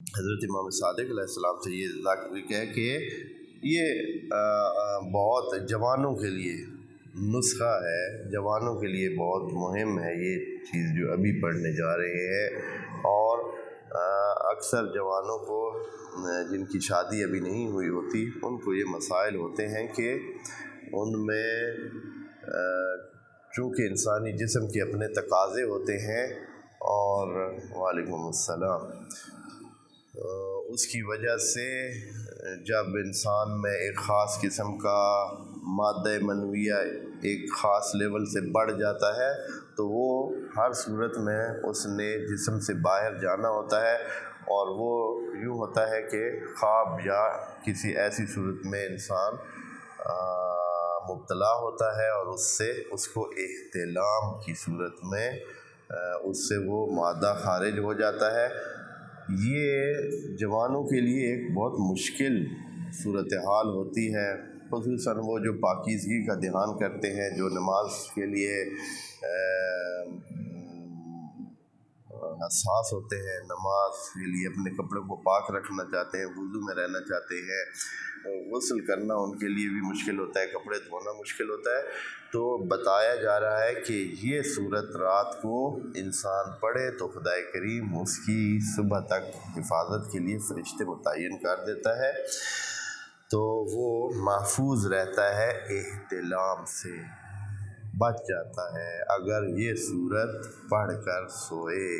حضرت امام صادق علیہ السلام سے یہ ذکر ہے کہ یہ بہت جوانوں کے لیے نسخہ ہے، جوانوں کے لیے بہت مہم ہے یہ چیز جو ابھی پڑھنے جا رہے ہیں۔ اور اکثر جوانوں کو جن کی شادی ابھی نہیں ہوئی ہوتی ان کو یہ مسائل ہوتے ہیں کہ ان میں چونکہ انسانی جسم کے اپنے تقاضے ہوتے ہیں اور وعلیکم السلام، اس کی وجہ سے جب انسان میں ایک خاص قسم کا مادہ منویہ ایک خاص لیول سے بڑھ جاتا ہے تو وہ ہر صورت میں اس نے جسم سے باہر جانا ہوتا ہے، اور وہ یوں ہوتا ہے کہ خواب یا کسی ایسی صورت میں انسان مبتلا ہوتا ہے اور اس سے اس کو احتلام کی صورت میں اس سے وہ مادہ خارج ہو جاتا ہے۔ یہ جوانوں کے لیے ایک بہت مشکل صورتحال ہوتی ہے، خصوصاً وہ جو پاکیزگی کا دھیان کرتے ہیں، جو نماز کے لیے حساس ہوتے ہیں، نماز کے لیے اپنے کپڑوں کو پاک رکھنا چاہتے ہیں، وضو میں رہنا چاہتے ہیں، غسل کرنا ان کے لیے بھی مشکل ہوتا ہے، کپڑے دھونا مشکل ہوتا ہے، تو بتایا جا رہا ہے کہ یہ صورت رات کو انسان پڑھے تو خدائے کریم اس کی صبح تک حفاظت کے لیے فرشتے متعین کر دیتا ہے، تو وہ محفوظ رہتا ہے، احتلام سے بچ جاتا ہے اگر یہ صورت پڑھ کر سوئے۔